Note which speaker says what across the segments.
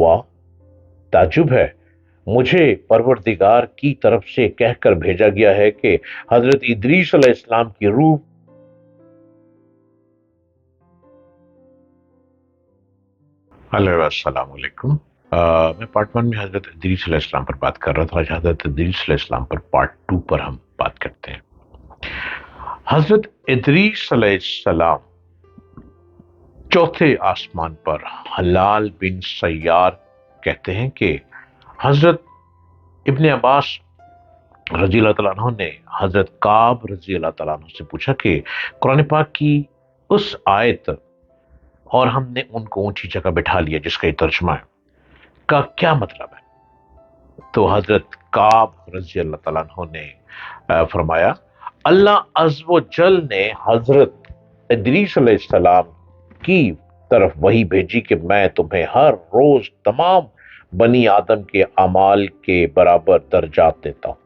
Speaker 1: वाह, ताज्जुब है, मुझे परवरदिगार की तरफ से कहकर भेजा गया है कि हजरत इदरीस अलैहिस्सलाम की रूह। हेलो, अस्सलाम वालेकुम। मैं पार्ट वन में हजरत इदरीस अलैहिस्सलाम पर बात कर रहा था। आज हजरत इदरीस अलैहिस्सलाम पर पार्ट टू पर हम बात करते हैं। हजरत इदरीस अलैहिस्सलाम चौथे आसमान पर, हलाल बिन सय्यार कहते हैं कि हजरत इब्ने अब्बास रजी अल्लाह तआला अन्हु ने हजरत काब रजी अल्लाह तआला अन्हु से पूछा कि कुरान पाक की उस आयत और हमने उनको ऊंची जगह बिठा लिया जिसका ये तर्जुमा है का क्या मतलब है। तो हजरत काब रजी अल्लाह तआला अन्हु ने फरमाया, अल्लाह अज़्ज़ व जल ने हजरत इदरीस अलैहिस्सलाम की तरफ वही भेजी कि मैं तुम्हें हर रोज तमाम बनी आदम के अमाल के बराबर दर्जात देता हूं।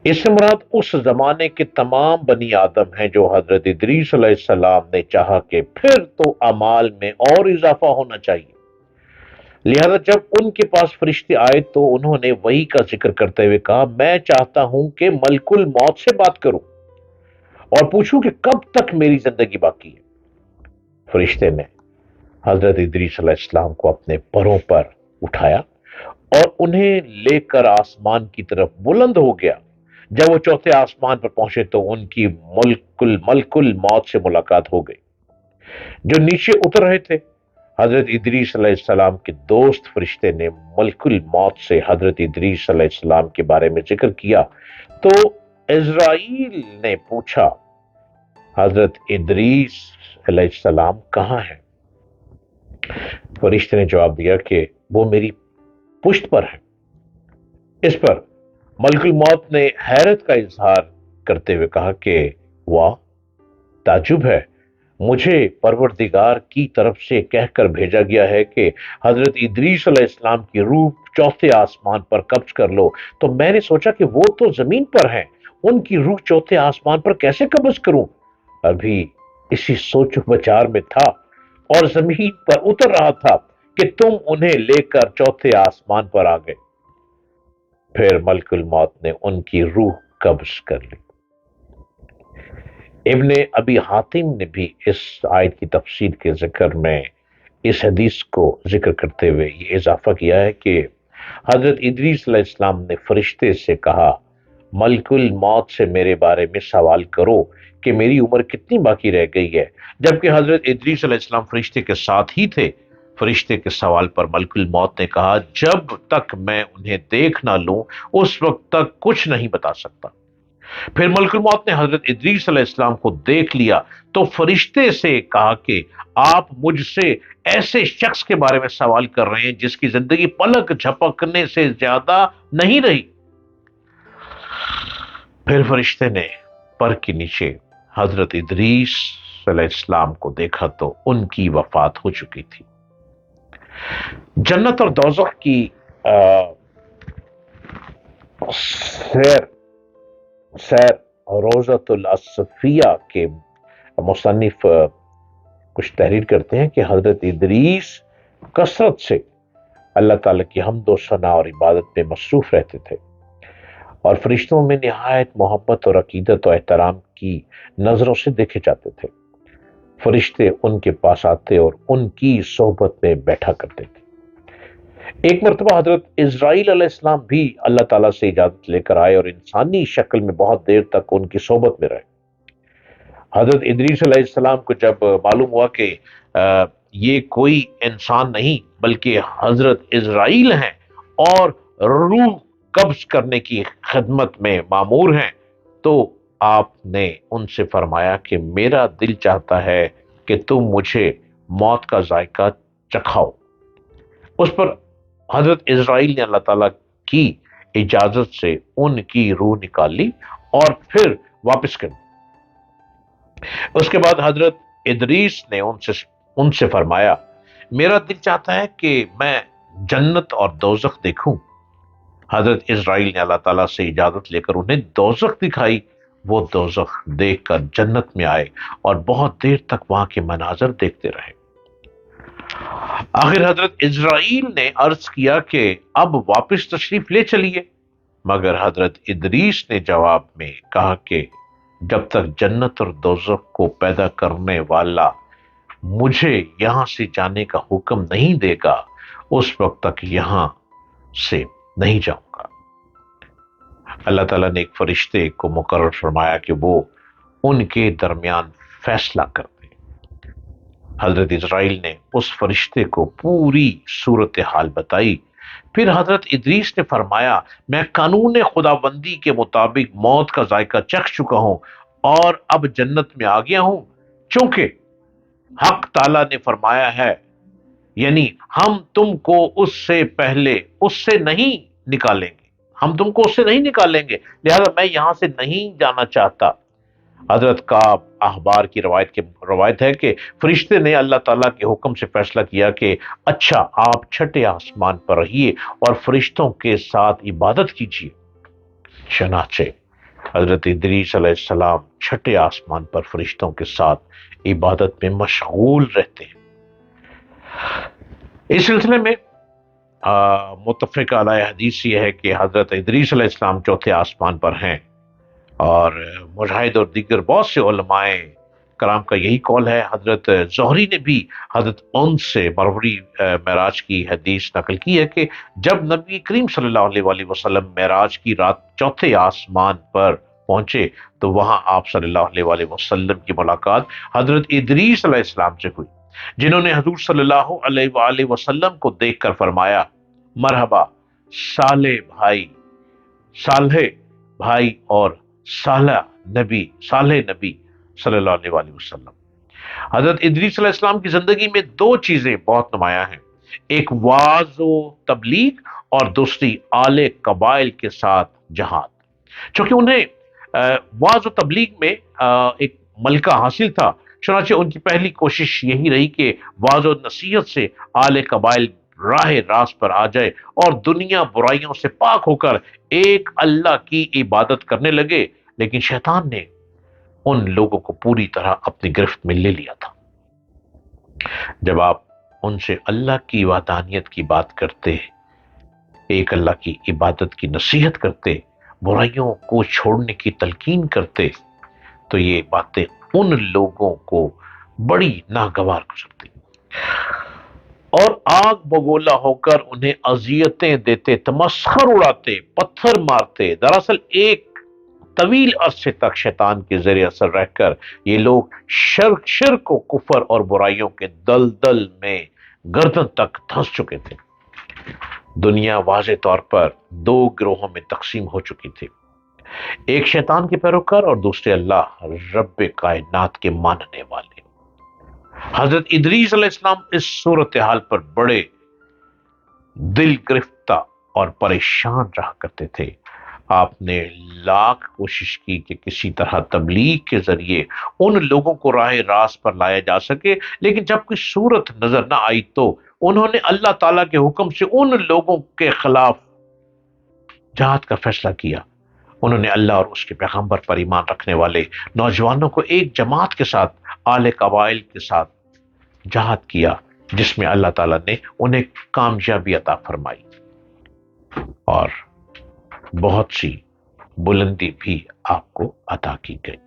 Speaker 1: इससे मुराद उस जमाने के तमाम बनी आदम हैं जो हजरत इदरीस अलैहिस्सलाम ने चाहा कि फिर तो अमाल में और इजाफा होना चाहिए। लिहाजा जब उनके पास फरिश्ते आए तो उन्होंने वही का जिक्र करते हुए कहा, मैं चाहता हूं कि मलकुल मौत से बात करूं और पूछूं कि कब तक मेरी जिंदगी बाकी है। फरिश्ते ने हजरत इदरीस अलैहिस्सलाम को अपने परों पर उठाया और उन्हें लेकर आसमान की तरफ बुलंद हो गया। जब वो चौथे आसमान पर पहुंचे तो उनकी मलकुल मौत से मुलाकात हो गई जो नीचे उतर रहे थे। हजरत इदरीस अलैहिस्सलाम के दोस्त फरिश्ते ने मलकुल मौत से हजरत इदरीस अलैहिस्सलाम के बारे में जिक्र किया तो इज़राइल ने पूछा, हजरत इदरीस अलैहिस्सलाम कहां है? फरिश्ते ने जवाब दिया कि वो मेरी पुश्त पर है। इस पर मलकुल मौत ने हैरत का इजहार करते हुए कहा कि वाह, ताज्जुब है, मुझे परवरदिगार की तरफ से कहकर भेजा गया है कि हजरत इदरीस अलैहिस्सलाम की रूह चौथे आसमान पर कब्ज कर लो। तो मैंने सोचा कि वो तो जमीन पर हैं, उनकी रूह चौथे आसमान पर कैसे कब्ज करूं। अभी इसी सोच विचार में था और जमीन पर उतर रहा था कि तुम उन्हें लेकर चौथे आसमान पर आ गए। फिर मलकुल मौत ने उनकी रूह कब्ज कर ली। इब्ने अबी हातिम ने भी इस आयत की तफसीर के जिक्र में इस हदीस को जिक्र करते हुए ये इजाफा किया है कि हजरत इदरीस अलैहिस्सलाम ने फरिश्ते से कहा, मलकुल मौत से मेरे बारे में सवाल करो कि मेरी उम्र कितनी बाकी रह गई है। जबकि हजरत इदरीस अलैहिस्सलाम फरिश्ते के साथ ही थे। फरिश्ते के सवाल पर मलकुल मौत ने कहा, जब तक मैं उन्हें देख ना लूं उस वक्त तक कुछ नहीं बता सकता। फिर मलकुल मौत ने हजरत इदरीस अलैहिस्सलाम को देख लिया तो फरिश्ते से कहा कि आप मुझसे ऐसे शख्स के बारे में सवाल कर रहे हैं जिसकी जिंदगी पलक झपकने से ज्यादा नहीं रही। फिर फरिश्ते ने पर के नीचे हजरत इदरीस अलैहिस्सलाम को देखा तो उनकी वफात हो चुकी थी। जन्नत और दोज़ख की सैर सैर रोज़तुल असफिया के मुसन्निफ कुछ तहरीर करते हैं कि हजरत इदरीस कसरत से अल्लाह ताला की हम्द व सना और इबादत में मसरूफ रहते थे और फरिश्तों में निहायत मोहब्बत और अकीदत और एहतराम की नजरों से देखे जाते थे। फरिश्ते उनके पास आते और उनकी सोहबत में बैठा करते थे। एक मरतबा हजरत इज़राइल अलैहिस्सलाम भी अल्लाह ताला से इजाजत लेकर आए और इंसानी शक्ल में बहुत देर तक उनकी सोहबत में रहे। हजरत इदरीस अलैहिस्सलाम को जब मालूम हुआ कि ये कोई इंसान नहीं बल्कि हजरत इज़राइल हैं और रूह कब्ज करने की खिदमत में मामूर हैं, तो आपने उनसे फरमाया कि मेरा दिल चाहता है कि तुम मुझे मौत का जायका चखाओ। उस पर हजरत इज़राइल ने अल्लाह ताला की इजाजत से उनकी रूह निकाल ली और फिर वापस कर दी। उसके बाद हजरत इदरीस ने उनसे उनसे फरमाया, मेरा दिल चाहता है कि मैं जन्नत और दोज़ख देखूं। हजरत इज़राइल ने अल्लाह ताला से इजाजत लेकर उन्हें दोज़ख दिखाई। वो दोज़ख देखकर जन्नत में आए और बहुत देर तक वहां के मनाजर देखते रहे। آخر حضرت اسرائیل نے عرض کیا کہ اب واپس تشریف لے چلیے، مگر حضرت ادریس نے جواب میں کہا کہ جب تک جنت اور دوزخ کو پیدا کرنے والا مجھے یہاں سے جانے کا حکم نہیں دے گا، اس وقت تک یہاں سے نہیں جاؤں گا۔ اللہ تعالیٰ نے ایک فرشتے کو مقرر فرمایا کہ وہ ان کے درمیان فیصلہ کر دے۔ حضرت اسرائیل نے اس فرشتے کو پوری صورتحال بتائی۔ پھر حضرت ادریس نے فرمایا، میں قانون خداوندی کے مطابق موت کا ذائقہ چکھ چکا ہوں اور اب جنت میں آ گیا ہوں، چونکہ حق تعالیٰ نے فرمایا ہے، یعنی ہم تم کو اس سے پہلے اس سے نہیں نکالیں گے، ہم تم کو اس سے نہیں نکالیں گے، لہذا میں یہاں سے نہیں جانا چاہتا۔ حضرت کعب احبار کی روایت ہے کہ فرشتے نے اللہ تعالیٰ کے حکم سے فیصلہ کیا کہ اچھا آپ چھٹے آسمان پر رہیے اور فرشتوں کے ساتھ عبادت کیجیے۔ چنانچہ حضرت ادریس علیہ السلام چھٹے آسمان پر فرشتوں کے ساتھ عبادت میں مشغول رہتے ہیں۔ اس سلسلے میں متفق علیہ حدیث یہ ہے کہ حضرت ادریس علیہ السلام چوتھے آسمان پر ہیں، اور مجاہد اور دیگر بہت سے علماء کرام کا یہی قول ہے۔ حضرت زہری نے بھی حضرت ان سے مروی معراج کی حدیث نقل کی ہے کہ جب نبی کریم صلی اللہ علیہ وآلہ وسلم معراج کی رات چوتھے آسمان پر پہنچے تو وہاں آپ صلی اللہ علیہ وآلہ وسلم کی ملاقات حضرت ادریس علیہ السلام سے ہوئی، جنہوں نے حضور صلی اللہ علیہ وآلہ وسلم کو دیکھ کر فرمایا، مرحبا صالح بھائی اور صالح نبی صلی اللہ علیہ وآلہ وسلم۔ حضرت ادریس علیہ السلام کی زندگی میں دو چیزیں بہت نمایاں ہیں، ایک وعظ و تبلیغ اور دوسری آل قبائل کے ساتھ جہاد۔ چونکہ انہیں وعظ و تبلیغ میں ایک ملکہ حاصل تھا، چنانچہ ان کی پہلی کوشش یہی رہی کہ وعظ و نصیحت سے آل قبائل راہ راست پر آ جائے اور دنیا برائیوں سے پاک ہو کر ایک اللہ کی عبادت کرنے لگے، لیکن شیطان نے ان لوگوں کو پوری طرح اپنی گرفت میں لے لیا تھا۔ جب آپ ان سے اللہ کی وحدانیت کی بات کرتے، ایک اللہ کی عبادت کی نصیحت کرتے، برائیوں کو چھوڑنے کی تلقین کرتے، تو یہ باتیں ان لوگوں کو بڑی ناگوار گزرتی اور آگ بگولا ہو کر انہیں اذیتیں دیتے، تمسخر اڑاتے، پتھر مارتے۔ دراصل ایک طویل عرصے تک شیطان کے زیر اثر رہ کر یہ لوگ شرک و کفر اور برائیوں کے دلدل میں گردن تک دھنس چکے تھے۔ دنیا واضح طور پر دو گروہوں میں تقسیم ہو چکی تھی، ایک شیطان کے پیروکار اور دوسرے اللہ رب کائنات کے ماننے والے۔ حضرت ادریس علیہ السلام اس صورتحال پر بڑے دل گرفتہ اور پریشان رہا کرتے تھے۔ آپ نے لاکھ کوشش کی کہ کسی طرح تبلیغ کے ذریعے ان لوگوں کو راہ راست پر لایا جا سکے، لیکن جب کوئی صورت نظر نہ آئی تو انہوں نے اللہ تعالیٰ کے حکم سے ان لوگوں کے خلاف جہاد کا فیصلہ کیا۔ انہوں نے اللہ اور اس کے پیغمبر پر ایمان رکھنے والے نوجوانوں کو ایک جماعت کے ساتھ آل قبائل کے ساتھ جہاد کیا، جس میں اللہ تعالیٰ نے انہیں کامیابی عطا فرمائی اور بہت سی بلندی بھی آپ کو عطا کی گئی۔